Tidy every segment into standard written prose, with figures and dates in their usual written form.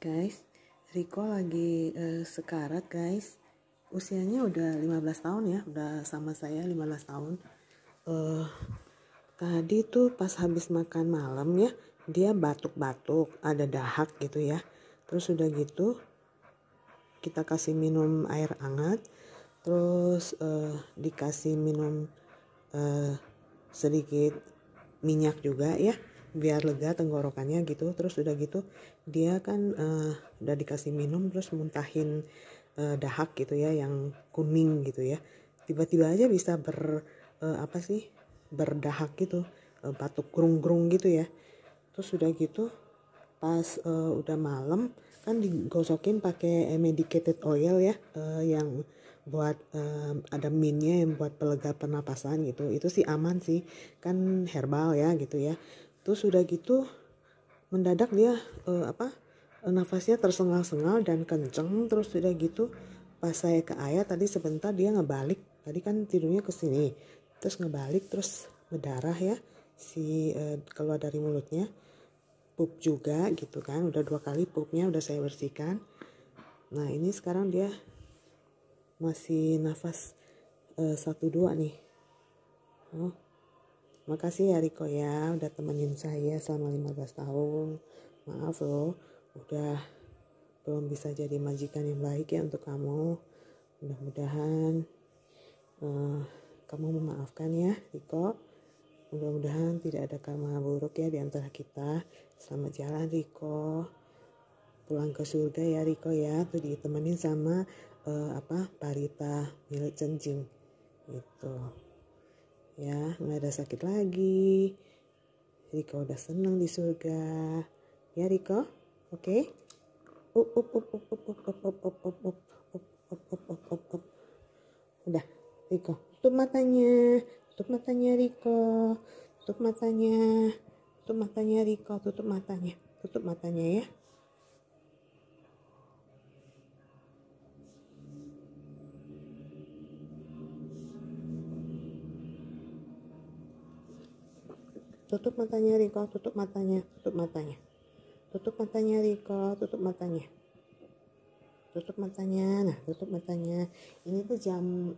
Guys, Riko lagi sekarat guys. Usianya udah 15 tahun ya, udah sama saya 15 tahun. Tadi tuh pas habis makan malam ya, dia batuk-batuk, ada dahak gitu ya. Terus udah gitu kita kasih minum air hangat, terus dikasih minum sedikit minyak juga ya, biar lega tenggorokannya gitu. Terus udah gitu dia kan udah dikasih minum, terus muntahin dahak gitu ya, yang kuning gitu ya. Tiba-tiba aja bisa berdahak gitu, batuk grung-grung gitu ya. Terus udah gitu pas udah malam kan digosokin pakai medicated oil ya, yang buat ada mintnya yang buat pelega pernapasan gitu. Itu sih aman sih, kan herbal ya gitu ya. Terus udah gitu mendadak dia nafasnya tersengal-sengal dan kenceng. Terus udah gitu pas saya ke ayah tadi sebentar, dia ngebalik, tadi kan tidurnya ke sini terus ngebalik, terus berdarah ya, keluar dari mulutnya, pup juga gitu kan. Udah 2 kali pupnya udah saya bersihkan. Nah ini sekarang dia masih nafas 1-2 nih. Makasih ya Riko ya, udah temenin saya selama 15 tahun. Maaf loh, udah belum bisa jadi majikan yang baik ya untuk kamu. Mudah-mudahan kamu memaafkan ya Riko. Mudah-mudahan tidak ada karma buruk ya di antara kita. Selamat jalan Riko, pulang ke surga ya Riko ya. Tuh ditemenin sama Parita milik Cenjing gitu ya, nggak ada sakit lagi. Riko udah seneng di surga ya Riko. Oke, udah Riko tutup matanya Riko, tutup matanya Riko, tutup matanya ya. Tutup matanya Riko, tutup matanya Riko, tutup matanya. Nah tutup matanya. Ini tuh jam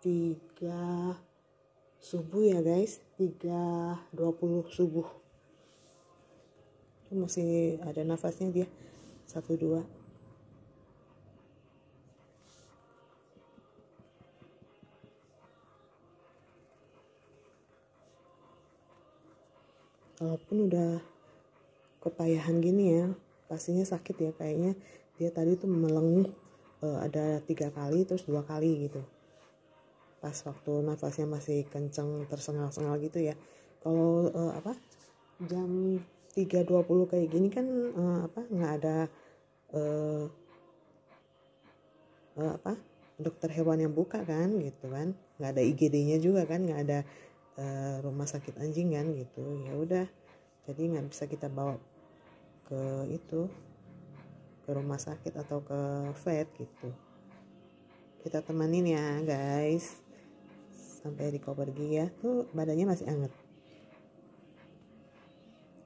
3 subuh ya guys, 3:20 subuh. Itu masih ada nafasnya dia 1-2. Walaupun udah kepayahan gini ya, pastinya sakit ya kayaknya. Dia tadi tuh melenguh ada 3 kali, terus 2 kali gitu. Pas waktu nafasnya masih kenceng, tersengal-sengal gitu ya. Kalau jam 3:20 kayak gini kan nggak ada dokter hewan yang buka kan gitu kan, nggak ada IGD-nya juga kan, nggak ada rumah sakit anjing kan gitu. Ya udah, jadi nggak bisa kita bawa ke rumah sakit atau ke vet gitu. Kita temenin ya guys sampai Riko pergi ya. Tuh badannya masih hangat.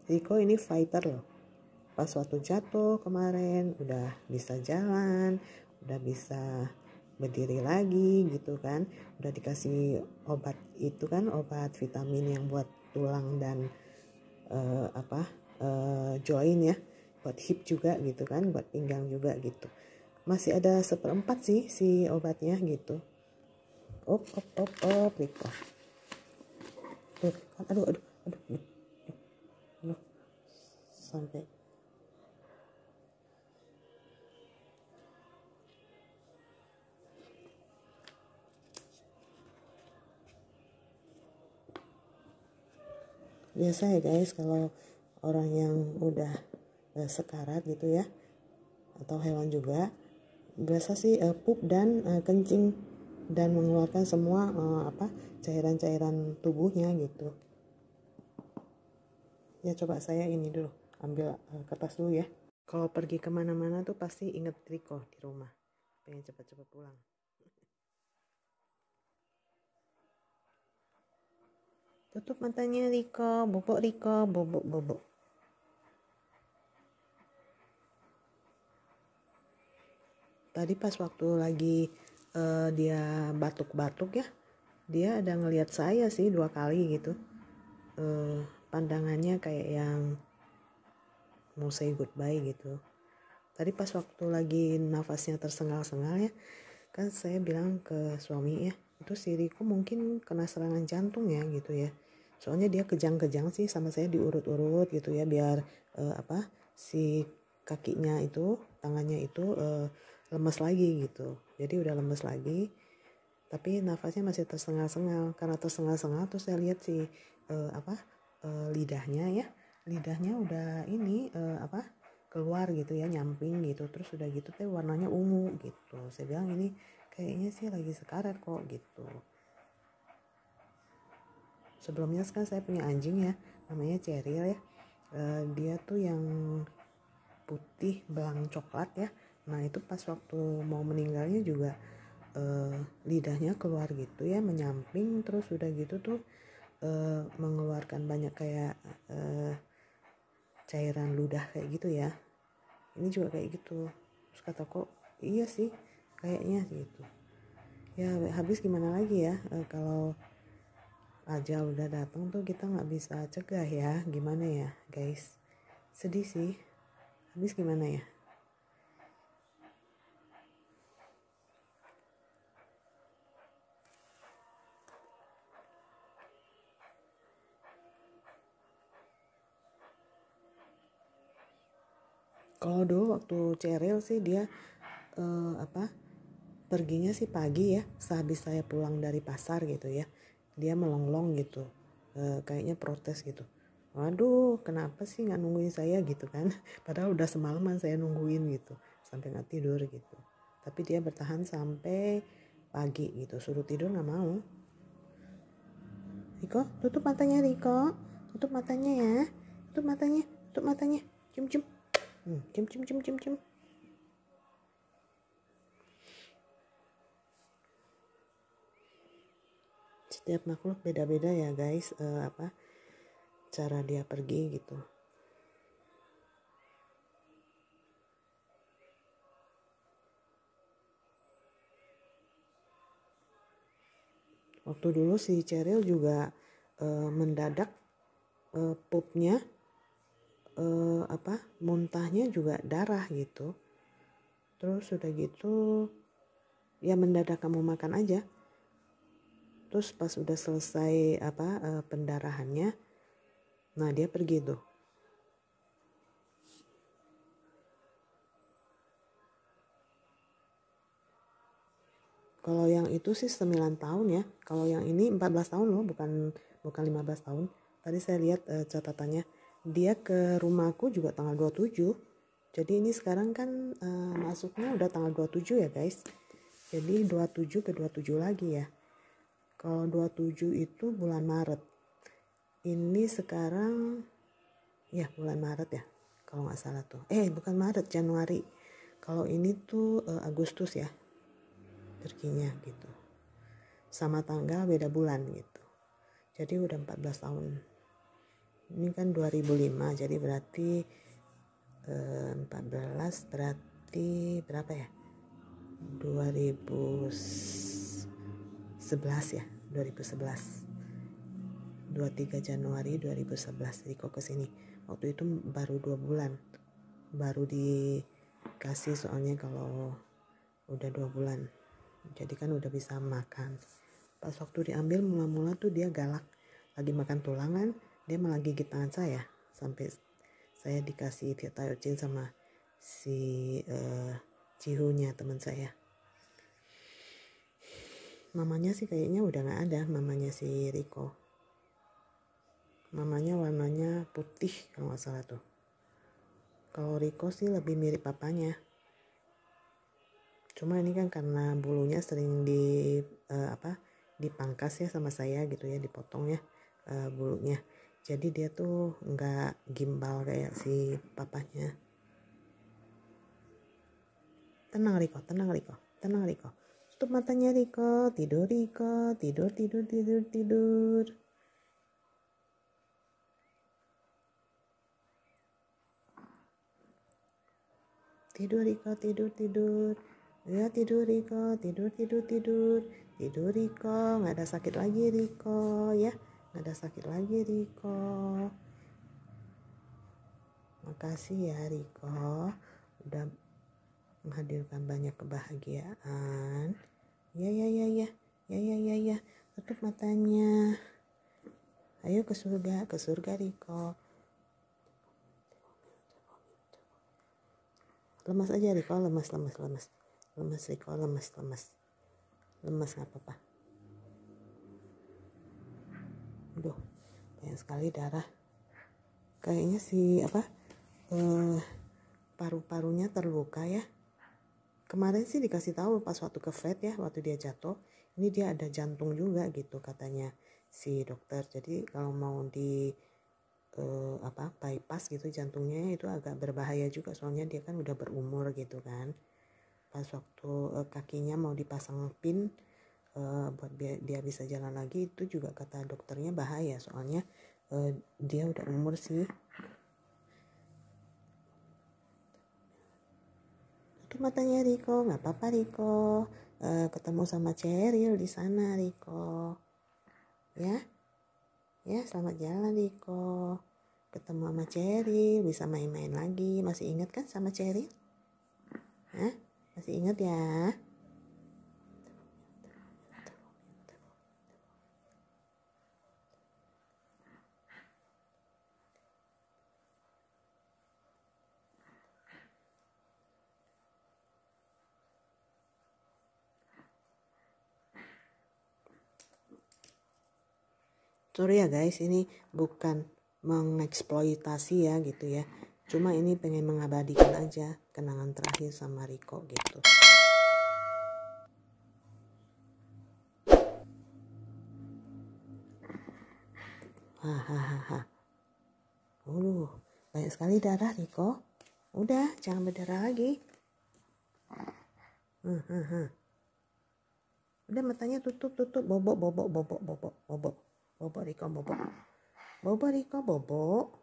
Riko ini fighter loh. Pas waktu jatuh kemarin udah bisa jalan, udah bisa berdiri lagi gitu kan. Udah dikasih obat itu kan, obat vitamin yang buat tulang dan joint ya, buat hip juga gitu kan, buat pinggang juga gitu. Masih ada 1/4 sih si obatnya gitu. Riko. Tuh, aduh. Sampai biasa ya guys, kalau orang yang udah sekarat gitu ya, atau hewan juga, biasa sih pup dan kencing dan mengeluarkan semua cairan-cairan tubuhnya gitu ya. Coba saya ini dulu ambil kertas dulu ya. Kalau pergi kemana-mana tuh pasti inget Riko di rumah, pengen cepet-cepet pulang. Tutup matanya Riko, bobok Riko, bobok. tadi pas waktu lagi dia batuk-batuk ya, dia ada ngelihat saya sih 2 kali gitu. Pandangannya kayak yang mau say goodbye gitu. Tadi pas waktu lagi nafasnya tersengal-sengal ya, kan saya bilang ke suami ya, itu si Riko mungkin kena serangan jantung ya gitu ya. Soalnya dia kejang-kejang sih sama saya, diurut-urut gitu ya, biar si kakinya itu, tangannya itu lemes lagi gitu. Jadi udah lemes lagi, tapi nafasnya masih tersengal-sengal. Karena tersengal-sengal terus saya lihat si lidahnya ya, lidahnya udah ini keluar gitu ya, nyamping gitu. Terus udah gitu teh warnanya ungu gitu. Saya bilang ini kayaknya sih lagi sekarat kok gitu. Sebelumnya kan saya punya anjing ya, namanya Cheryl ya. Dia tuh yang putih belang coklat ya. Nah itu pas waktu mau meninggalnya juga lidahnya keluar gitu ya, menyamping. Terus udah gitu tuh mengeluarkan banyak kayak cairan ludah kayak gitu ya. Ini juga kayak gitu. Terus kata kok iya sih kayaknya gitu. Ya habis gimana lagi ya, kalau ajal udah datang tuh kita nggak bisa cegah ya, gimana ya guys. Sedih sih. Habis gimana ya. Kalau dulu waktu Ceril sih dia perginya sih pagi ya, sehabis saya pulang dari pasar gitu ya. Dia melonglong gitu, kayaknya protes gitu. Waduh, kenapa sih nggak nungguin saya gitu kan? Padahal udah semalaman saya nungguin gitu, sampai nggak tidur gitu. Tapi dia bertahan sampai pagi gitu, suruh tidur nggak mau. Riko, tutup matanya Riko, tutup matanya ya, tutup matanya, tutup matanya, cium cium, cium cium cium cium cium. Setiap makhluk beda-beda ya guys, cara dia pergi gitu. Waktu dulu si Cheryl juga mendadak pupnya muntahnya juga darah gitu. Terus udah gitu ya mendadak kamu makan aja. Terus pas udah selesai pendarahannya, nah dia pergi tuh. Kalau yang itu sih 9 tahun ya. Kalau yang ini 14 tahun loh, bukan 15 tahun. Tadi saya lihat catatannya. Dia ke rumahku juga tanggal 27. Jadi ini sekarang kan masuknya udah tanggal 27 ya guys. Jadi 27 ke 27 lagi ya. Kalau 27 itu bulan Maret. Ini sekarang ya bulan Maret ya. Kalau nggak salah tuh. Bukan Maret, Januari. Kalau ini tuh Agustus ya. Perginya gitu. Sama tanggal beda bulan gitu. Jadi udah 14 tahun. Ini kan 2005, jadi berarti 14 berarti berapa ya? 2011 ya, 2011. 23 Januari 2011 Riko kesini. Waktu itu baru 2 bulan. Baru dikasih soalnya kalau udah 2 bulan. Jadi kan udah bisa makan. Pas waktu diambil mula-mula tuh dia galak. Lagi makan tulangan, dia malah gigit tangan saya. Sampai saya dikasih dietayocin sama si Cihunya teman saya. Mamanya sih kayaknya udah gak ada, mamanya si Riko. Mamanya warnanya putih kalau gak salah tuh. Kalau Riko sih lebih mirip papanya. Cuma ini kan karena bulunya sering dipangkas ya sama saya gitu ya, dipotong ya bulunya. Jadi dia tuh nggak gimbal kayak si papanya. Tenang Riko, tenang Riko, tenang Riko. Tutup matanya Riko, tidur Riko, tidur tidur tidur tidur. Tidur Riko, tidur tidur. Ya tidur Riko, tidur Riko, nggak ada sakit lagi Riko ya, nggak ada sakit lagi Riko. Makasih ya Riko, udah menghadirkan banyak kebahagiaan. Ya, tutup matanya. Ayo ke surga Riko. Lemas aja Riko, lemas Riko, lemas nggak apa-apa. Aduh, banyak sekali darah. Kayaknya paru-parunya terluka ya. Kemarin sih dikasih tahu pas waktu ke vet ya, waktu dia jatuh, ini dia ada jantung juga gitu katanya si dokter. Jadi kalau mau di bypass gitu jantungnya itu agak berbahaya juga, soalnya dia kan udah berumur gitu kan. Pas waktu kakinya mau dipasang pin buat dia bisa jalan lagi, itu juga kata dokternya bahaya, soalnya dia udah umur sih. Tutup matanya Riko, nggak apa-apa Riko. Ketemu sama Cheryl di sana Riko. Ya, selamat jalan Riko. Ketemu sama Cheryl, bisa main-main lagi. Masih ingat kan sama Cheryl? Hah? Masih ingat ya? Sorry ya guys, ini bukan mengeksploitasi ya gitu ya. Cuma ini pengen mengabadikan aja kenangan terakhir sama Riko gitu. Hahaha. Banyak sekali darah Riko. Udah, jangan berdarah lagi. Udah matanya tutup. Bobok Riko, bobok.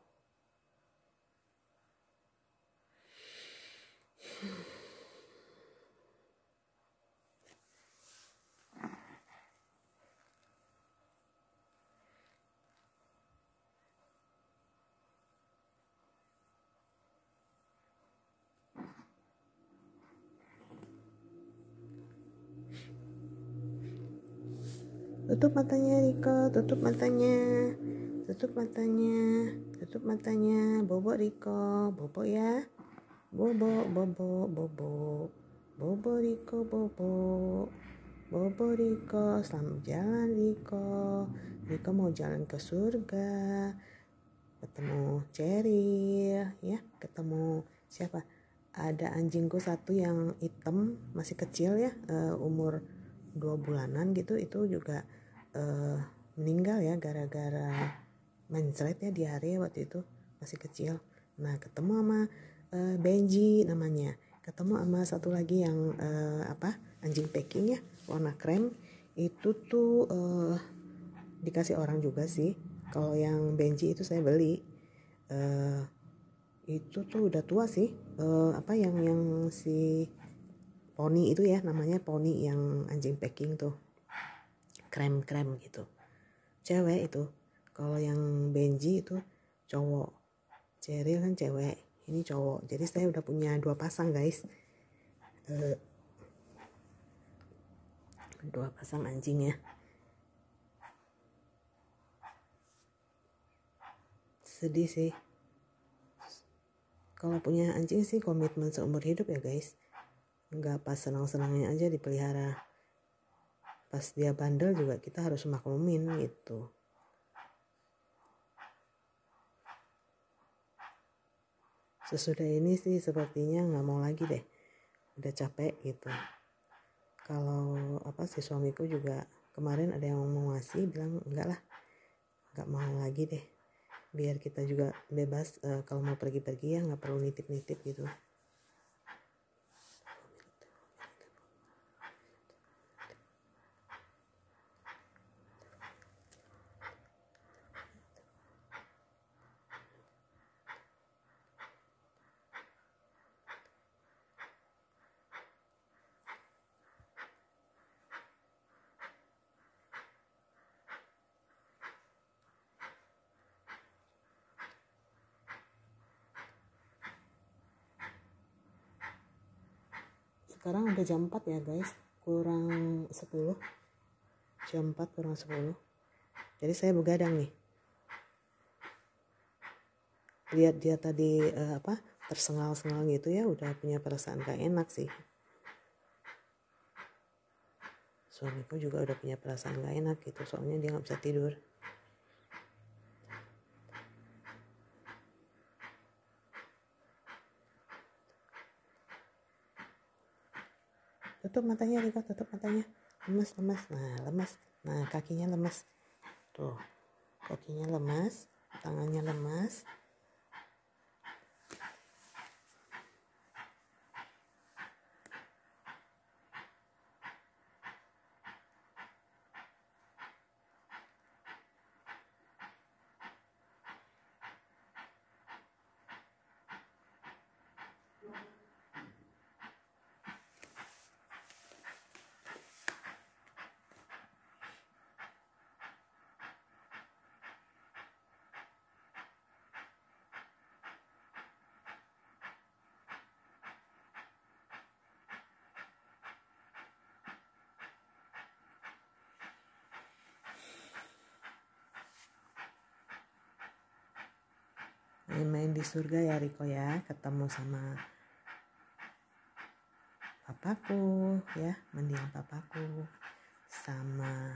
Tutup matanya Riko, tutup matanya, bobok Riko, bobok ya, bobok Riko, bobok Riko, selamat jalan Riko mau jalan ke surga, ketemu Cheryl ya, ketemu siapa, ada anjingku satu yang hitam masih kecil ya, umur 2 bulanan gitu, itu juga meninggal ya gara-gara mencret ya diare waktu itu, masih kecil. Nah ketemu sama Benji namanya, ketemu sama satu lagi yang anjing Peking ya warna krem, itu tuh dikasih orang juga sih. Kalau yang Benji itu saya beli, itu tuh udah tua sih, yang si poni itu ya, namanya poni yang anjing Peking tuh, krem gitu, cewek itu. Kalau yang Benji itu cowok, Cheryl kan cewek, ini cowok. Jadi saya udah punya 2 pasang guys, 2 pasang anjing ya. Sedih sih. Kalau punya anjing sih komitmen seumur hidup ya guys, nggak pas senang-senangnya aja dipelihara, pas dia bandel juga kita harus maklumin gitu. Sesudah ini sih sepertinya nggak mau lagi deh, udah capek gitu. Kalau si suamiku juga kemarin ada yang mau ngasih, bilang enggak lah, nggak mau lagi deh, biar kita juga bebas, kalau mau pergi-pergi ya nggak perlu nitip-nitip gitu. Sekarang udah jam 4 ya guys, kurang 10, jam 4 kurang 10. Jadi saya begadang nih. Lihat dia tadi tersengal-sengal gitu ya, udah punya perasaan gak enak sih. Suamiku juga udah punya perasaan gak enak gitu, soalnya dia gak bisa tidur. Tutup matanya Riko, tutup matanya. Lemas. Nah, lemas. Nah, kakinya lemas. Tuh, kakinya lemas, tangannya lemas. Main-main di surga ya Riko ya, ketemu sama papaku ya, mendiang papaku sama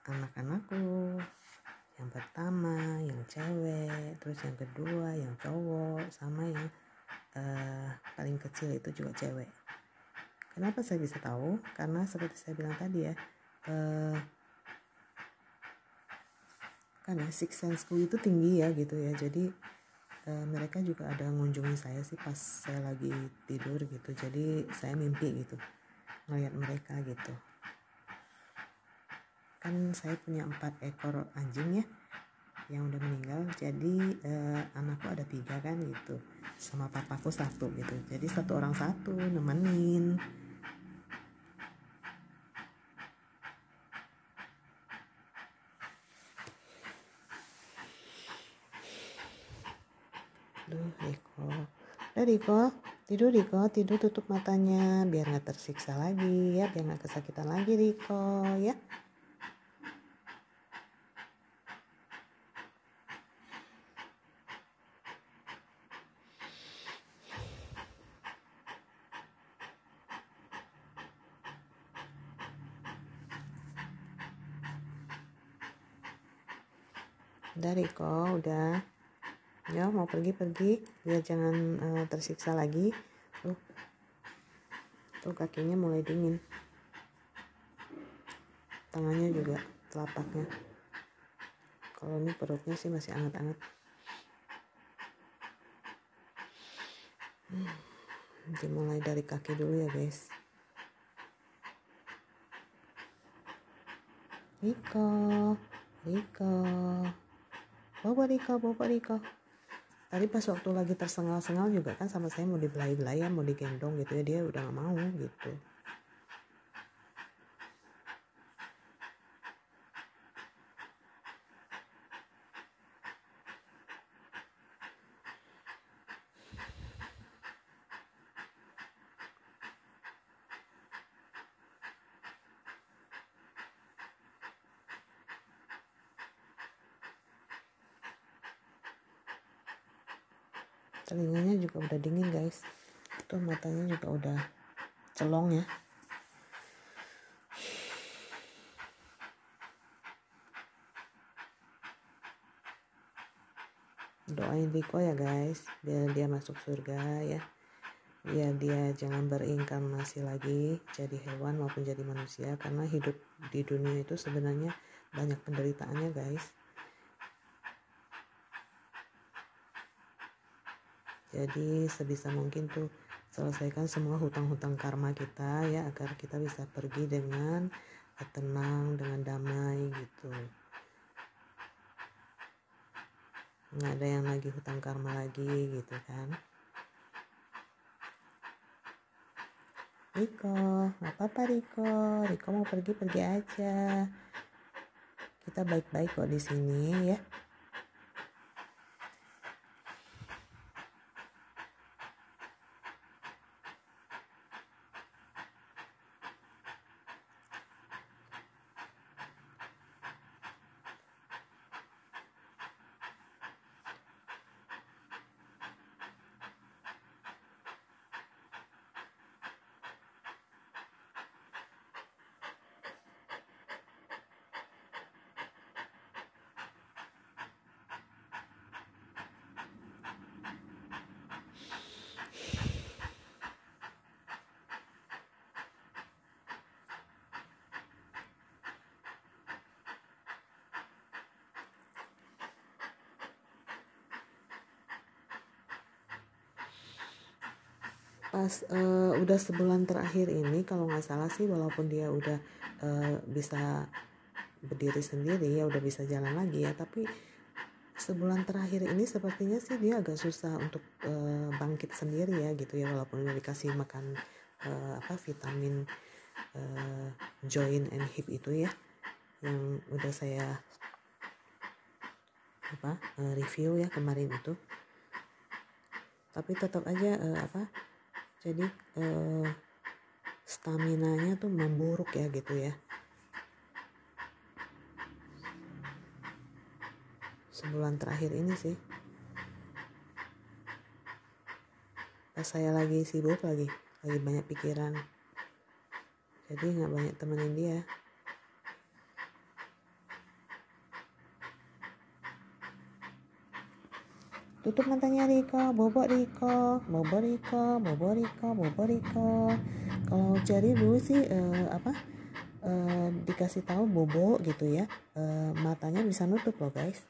anak-anakku, yang pertama yang cewek, terus yang kedua yang cowok, sama yang paling kecil itu juga cewek. Kenapa saya bisa tahu? Karena seperti saya bilang tadi ya, kan ya sixth sense-ku itu tinggi ya gitu ya, jadi mereka juga ada ngunjungi saya sih pas saya lagi tidur gitu, jadi saya mimpi gitu ngeliat mereka gitu. Kan saya punya 4 ekor anjing ya yang udah meninggal, jadi anakku ada 3 kan gitu, sama papaku 1 gitu, jadi 1 orang 1 nemenin. Riko, tidur Riko, tidur, tutup matanya biar gak tersiksa lagi ya, biar gak kesakitan lagi Riko ya. Udah Riko, udah ya, mau pergi biar jangan tersiksa lagi. Tuh kakinya mulai dingin, tangannya juga, telapaknya. Kalau ini perutnya sih masih anget-anget. Dimulai dari kaki dulu ya guys. Riko, Bobo Riko. Tadi pas waktu lagi tersengal-sengal juga kan sama saya mau dibelai-belai ya, mau digendong gitu ya, dia udah gak mau gitu. Telinganya juga udah dingin guys, tuh matanya juga udah celong ya. Doain Riko ya guys, biar dia masuk surga ya, biar dia jangan berinkarnasi lagi jadi hewan maupun jadi manusia, karena hidup di dunia itu sebenarnya banyak penderitaannya guys. Jadi sebisa mungkin tuh selesaikan semua hutang-hutang karma kita ya, agar kita bisa pergi dengan tenang, dengan damai gitu. Nggak ada yang lagi hutang karma lagi gitu kan. Riko, nggak apa-apa Riko mau pergi aja. Kita baik-baik kok di sini ya. pas udah sebulan terakhir ini kalau nggak salah sih, walaupun dia udah bisa berdiri sendiri ya, udah bisa jalan lagi ya, tapi sebulan terakhir ini sepertinya sih dia agak susah untuk bangkit sendiri ya gitu ya, walaupun udah dikasih makan vitamin joint and hip itu ya, yang udah saya review ya kemarin itu. Tapi tetap aja jadi staminanya tuh memburuk ya gitu ya. Sebulan terakhir ini sih, pas saya lagi sibuk, lagi banyak pikiran, jadi nggak banyak temenin dia. Tutup matanya Riko, bobo Riko, bobo Riko, bobo Riko, bobo Riko. Kalau Cherry dulu sih dikasih tahu bobo gitu ya, matanya bisa nutup loh guys.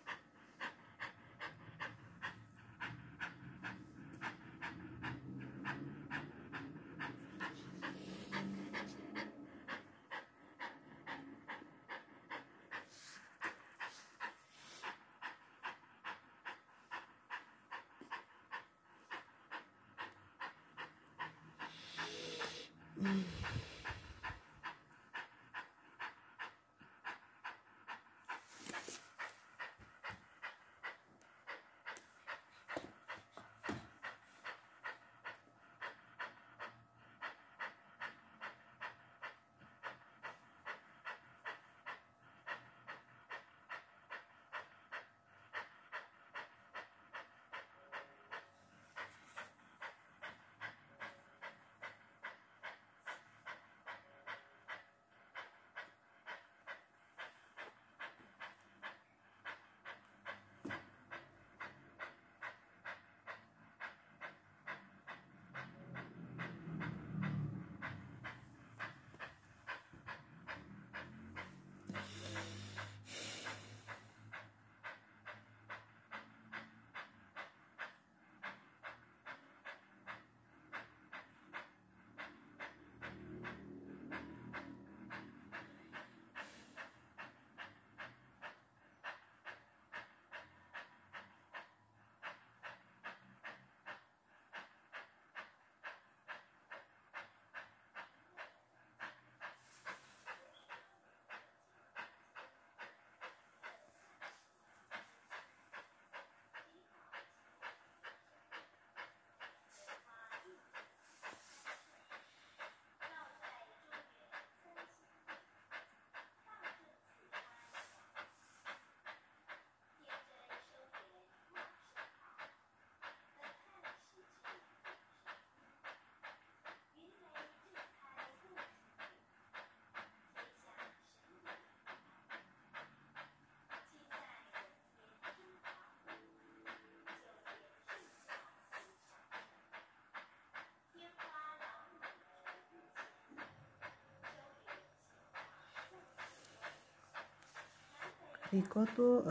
Riko tuh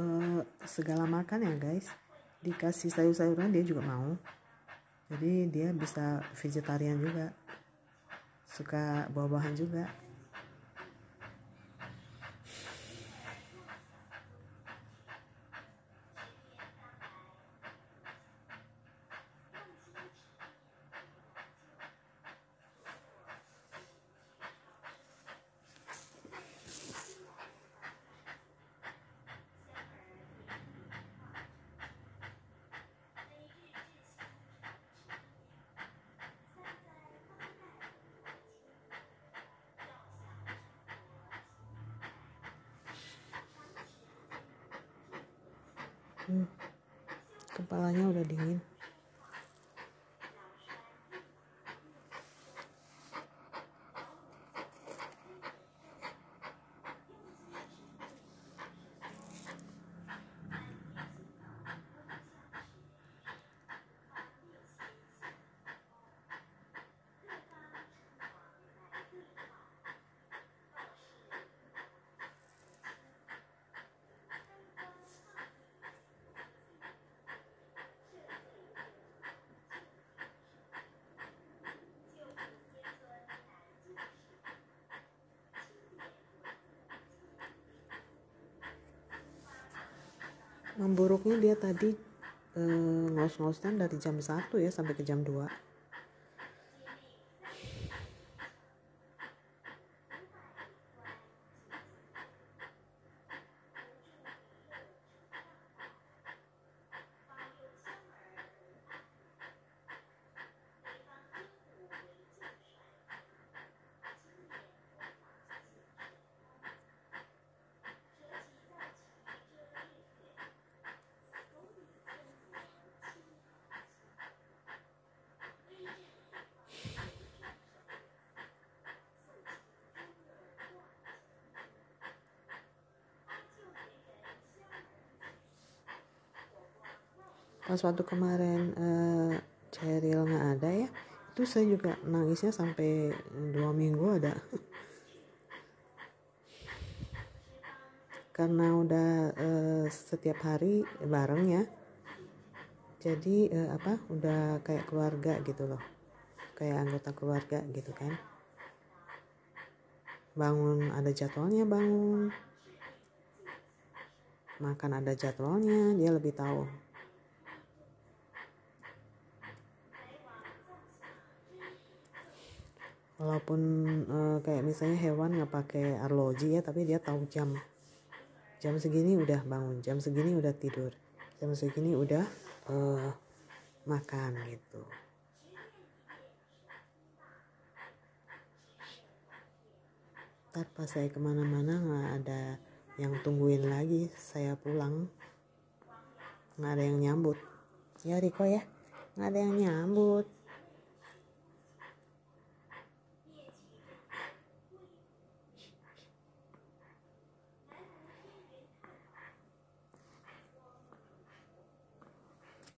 segala makan ya guys, dikasih sayur-sayuran dia juga mau, jadi dia bisa vegetarian juga, suka buah-buahan juga. Kepalanya udah dingin. memburuknya dia tadi ngos-ngosan dari jam 1 ya sampai ke jam 2. Pas waktu kemarin Cheryl nggak ada ya, itu saya juga nangisnya sampai 2 minggu ada. Karena udah setiap hari bareng ya, jadi udah kayak keluarga gitu loh, kayak anggota keluarga gitu kan. Bangun ada jadwalnya, bangun makan ada jadwalnya, dia lebih tahu. Walaupun kayak misalnya hewan nggak pakai arloji ya, tapi dia tahu jam segini udah bangun, jam segini udah tidur, jam segini udah makan gitu. Ntar pas saya kemana-mana nggak ada yang tungguin lagi, saya pulang nggak ada yang nyambut ya Riko ya, nggak ada yang nyambut.